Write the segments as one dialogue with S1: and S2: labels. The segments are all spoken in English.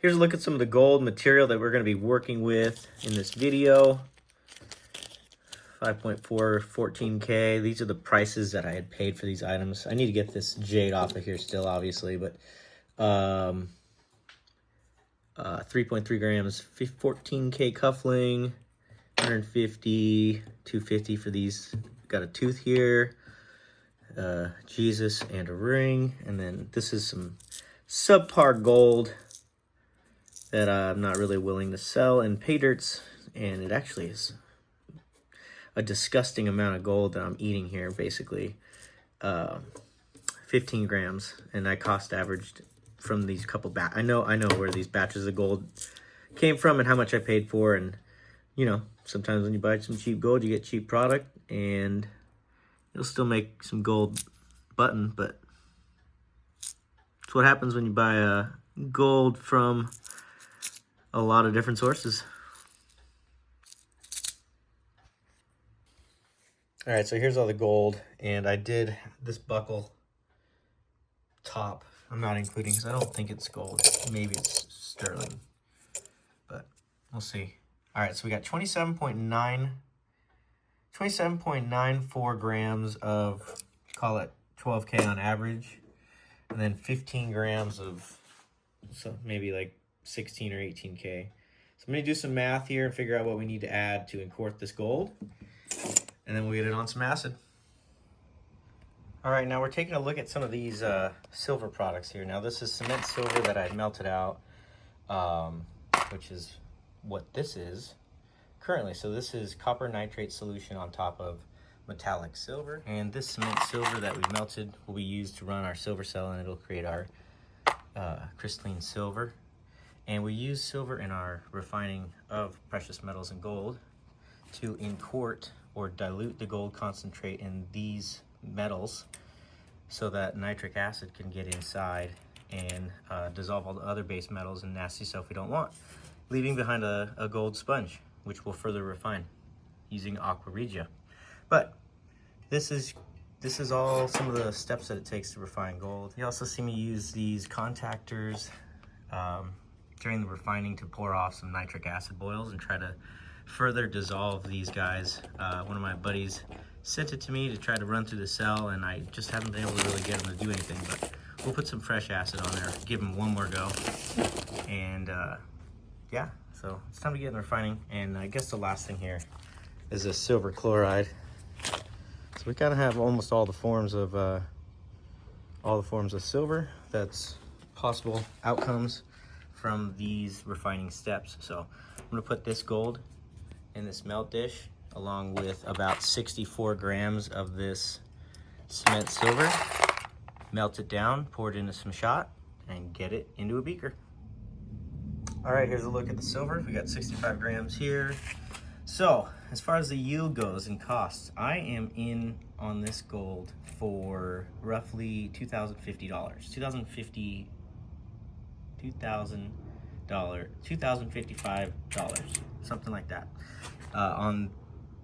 S1: Here's a look at some of the gold material that we're going to be working with in this video. 5.4, 14K. These are the prices that I had paid for these items. I need to get this jade off of here still, obviously, but 3.3 grams, 14K cuffling, 150, 250 for these. Got a tooth here, Jesus and a ring, and then this is some subpar gold that I'm not really willing to sell in pay dirts, and it actually is a disgusting amount of gold that I'm eating here, basically. 15 grams, and I cost averaged from these couple I know where these batches of gold came from and how much I paid for, and you know, sometimes when you buy some cheap gold, you get cheap product, and you'll still make some gold button, but it's what happens when you buy gold from a lot of different sources. All right, so here's all the gold, and I did this buckle top. I'm not including because I don't think it's gold. Maybe it's sterling, but we'll see. All right, so we got 27.94 grams of, call it 12K on average, and then 15 grams of, so maybe like 16 or 18K. So I'm gonna do some math here and figure out what we need to add to import this gold, and then we'll get it on some acid. All right, now we're taking a look at some of these silver products here. Now this is cement silver that I melted out, which is what this is currently. So this is copper nitrate solution on top of metallic silver. And this cement silver that we melted will be used to run our silver cell, and it'll create our crystalline silver. And we use silver in our refining of precious metals and gold to incorporate or dilute the gold concentrate in these metals so that nitric acid can get inside and dissolve all the other base metals and nasty stuff we don't want, leaving behind a gold sponge, which we'll further refine using aqua regia. But this is all some of the steps that it takes to refine gold. You also see me use these contactors during the refining to pour off some nitric acid boils and try to further dissolve these guys. One of my buddies sent it to me to try to run through the cell, and I just haven't been able to really get them to do anything, but we'll put some fresh acid on there, give them one more go, and yeah, so it's time to get in the refining. And I guess the last thing here is a silver chloride. So we kind of have almost all the forms of silver that's possible outcomes from these refining steps. So I'm gonna put this gold in this melt dish along with about 64 grams of this cement silver, melt it down, pour it into some shot, and get it into a beaker. All right, here's a look at the silver. We got 65 grams here. So as far as the yield goes and costs, I am in on this gold for roughly $2,055, something like that. On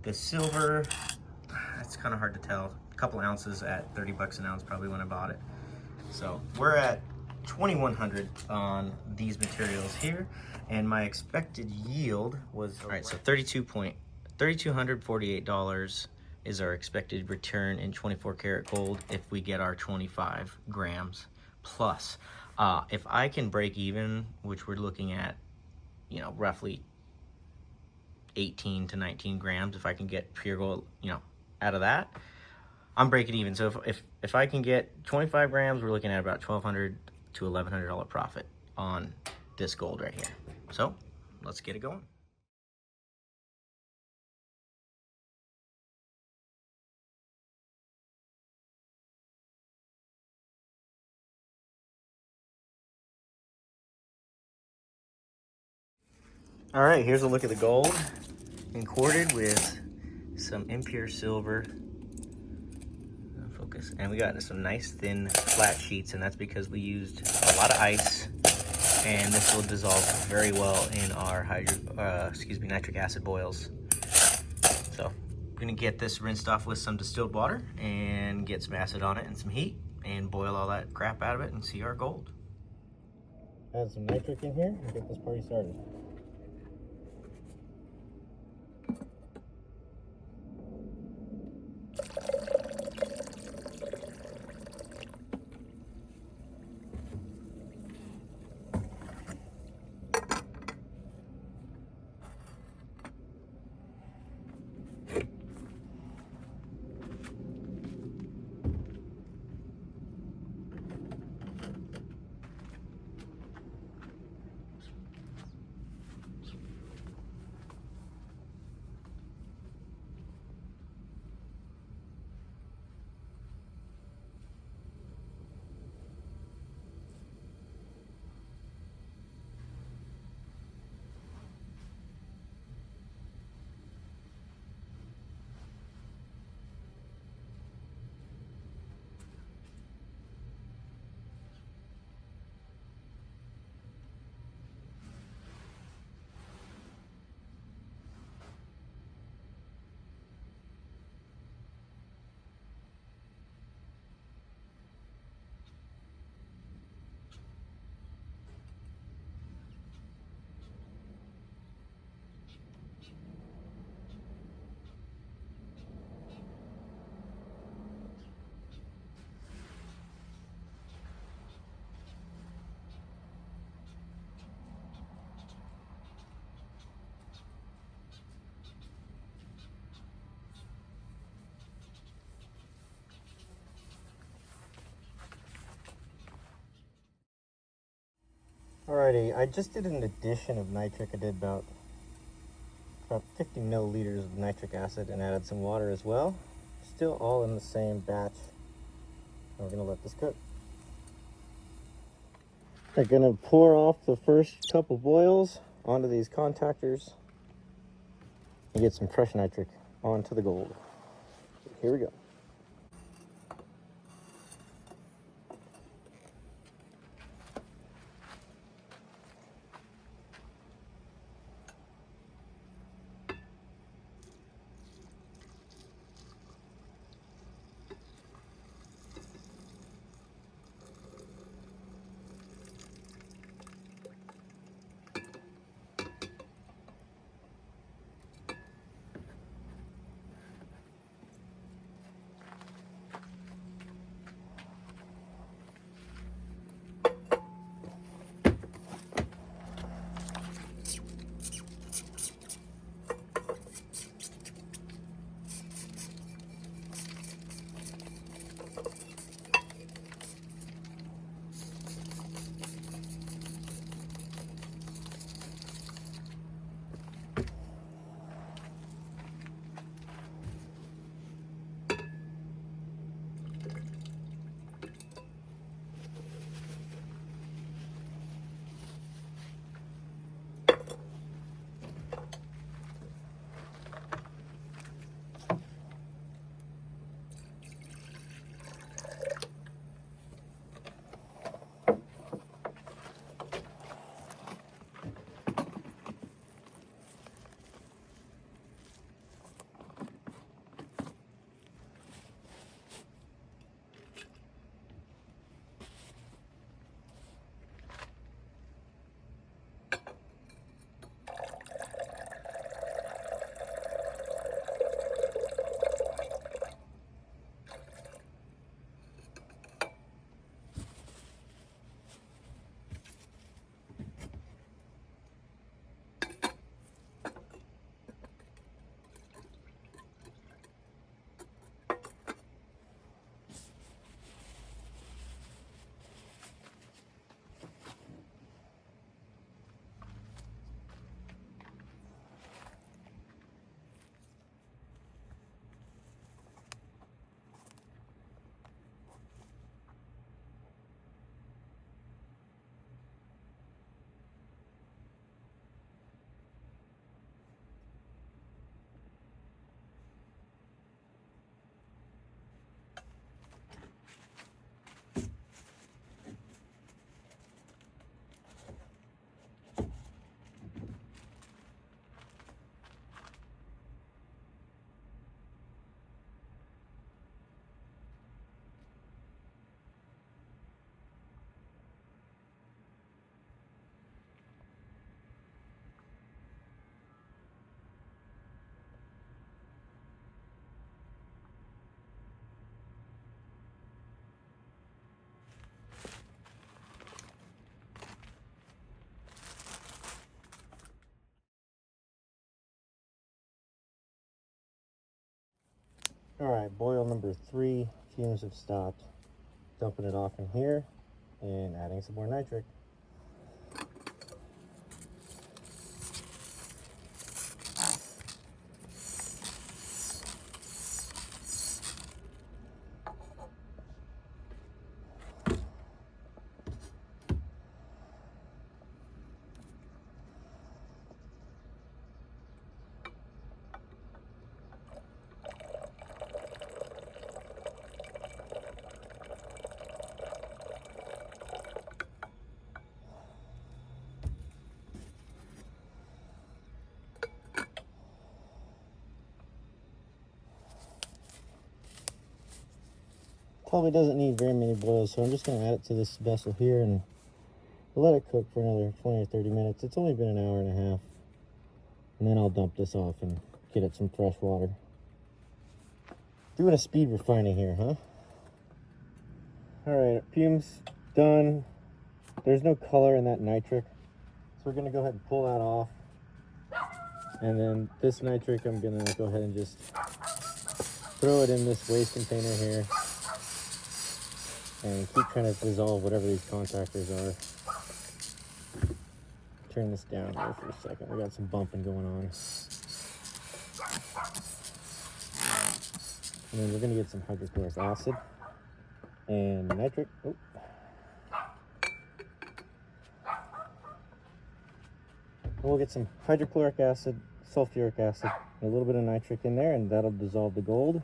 S1: the silver, it's kind of hard to tell. A couple ounces at 30 bucks an ounce probably when I bought it. So we're at 2,100 on these materials here, and my expected yield was, all right, so $3,248 is our expected return in 24 karat gold if we get our 25 grams plus. If I can break even, which we're looking at, you know, roughly 18 to 19 grams, if I can get pure gold, you know, out of that, I'm breaking even. So if I can get 25 grams, we're looking at about $1,200 to $1,100 profit on this gold right here. So let's get it going. All right, here's a look at the gold, quartered with some impure silver. Focus. And we got some nice thin flat sheets, and that's because we used a lot of ice, and this will dissolve very well in our nitric acid boils. So we're gonna get this rinsed off with some distilled water and get some acid on it and some heat and boil all that crap out of it and see our gold. add some nitric in here and get this party started. Alrighty, I just did an addition of nitric. I did about 50 milliliters of nitric acid and added some water as well. Still all in the same batch. We're gonna let this cook. I'm gonna pour off the first couple boils onto these contactors and get some fresh nitric onto the gold. Here we go. All right, boil number 3, fumes have stopped. Dumping it off in here and adding some more nitric. Probably doesn't need very many boils, so I'm just going to add it to this vessel here and let it cook for another 20 or 30 minutes. It's only been an hour and a half. And then I'll dump this off and get it some fresh water. Doing a speed refining here, huh? All right, fumes done. There's no color in that nitric, so we're gonna go ahead and pull that off. And then this nitric, I'm gonna go ahead and just throw it in this waste container here and keep trying to dissolve whatever these contactors are. Turn this down here for a second. We got some bumping going on. And then we're gonna get some hydrochloric acid and nitric. Oh. And we'll get some hydrochloric acid, sulfuric acid, and a little bit of nitric in there, and that'll dissolve the gold.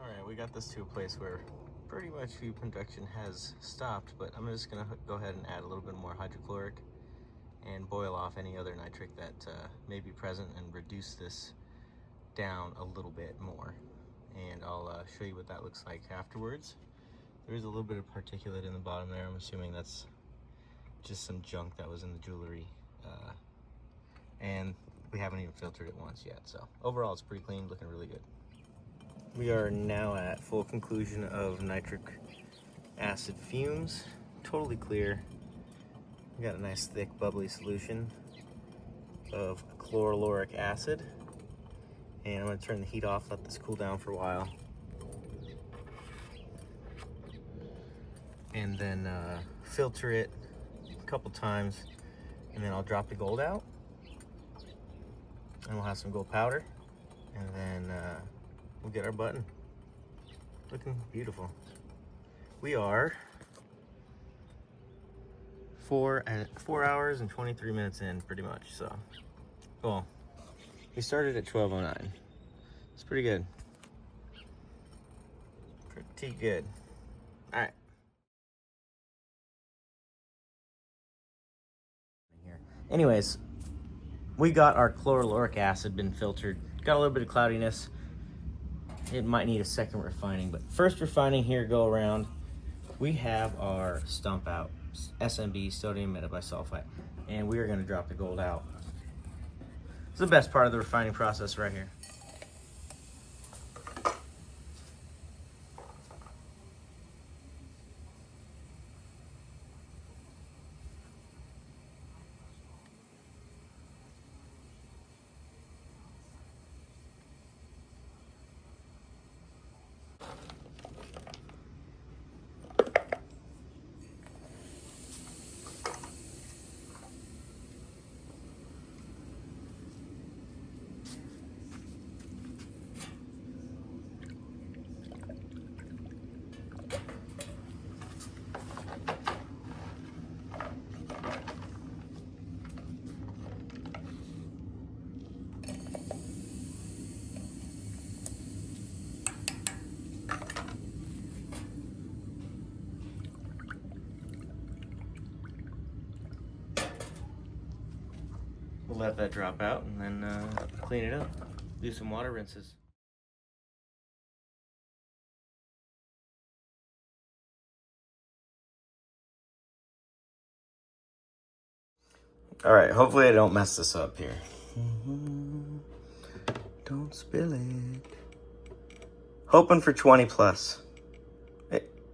S1: Alright, we got this to a place where pretty much fume production has stopped, but I'm just going to go ahead and add a little bit more hydrochloric and boil off any other nitric that may be present and reduce this down a little bit more. And I'll show you what that looks like afterwards. There is a little bit of particulate in the bottom there. I'm assuming that's just some junk that was in the jewelry. And we haven't even filtered it once yet, so overall it's pretty clean, looking really good. We are now at full conclusion of nitric acid fumes. Totally clear. We got a nice thick bubbly solution of chloroloric acid. And I'm going to turn the heat off, let this cool down for a while. And then filter it a couple times, and then I'll drop the gold out. And we'll have some gold powder, and then we'll get our button. Looking beautiful. We are 4 hours and 23 minutes in, pretty much. So, cool. We started at 12:09. It's pretty good. Pretty good. All right. Anyways, we got our chloroloric acid been filtered. Got a little bit of cloudiness. It might need a second refining, but first refining here go around. We have our stump out, SMB, sodium metabisulfite, and we are going to drop the gold out. It's the best part of the refining process right here. let that drop out and then clean it up. Do some water rinses. All right, hopefully I don't mess this up here. Don't spill it. Hoping for 20 plus.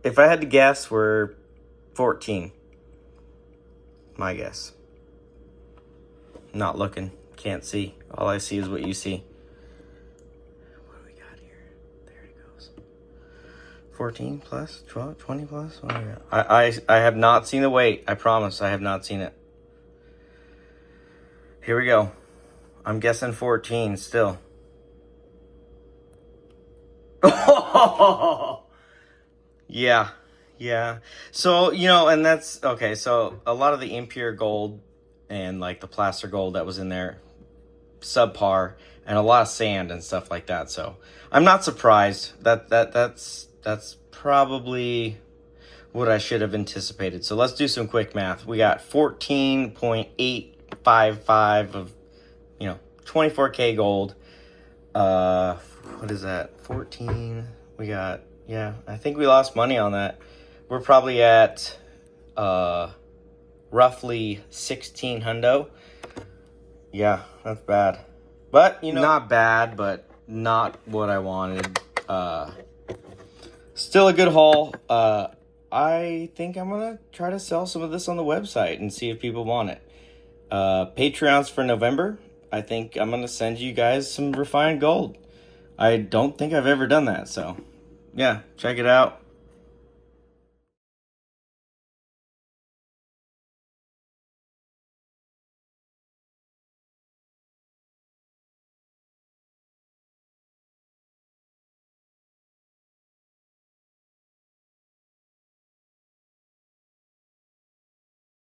S1: If I had to guess, we're 14. My guess. Not looking. Can't see. All I see is what you see. What do we got here? There it goes. 14 plus? 12? 20 plus? What do we got? I have not seen the weight. I promise I have not seen it. Here we go. I'm guessing 14 still. Yeah. Yeah. So, you know, and that's okay. So a lot of the impure gold and like the placer gold that was in there, subpar, and a lot of sand and stuff like that. So I'm not surprised. That's probably what I should have anticipated. So let's do some quick math. We got 14.855 of, 24K gold. What is that? 14. We got, yeah, I think we lost money on that. We're probably at roughly 16 hundo. Yeah, that's bad. But, not bad, but not what I wanted. Still a good haul. I think I'm going to try to sell some of this on the website and see if people want it. Patreons for November. I think I'm going to send you guys some refined gold. I don't think I've ever done that, so yeah, check it out.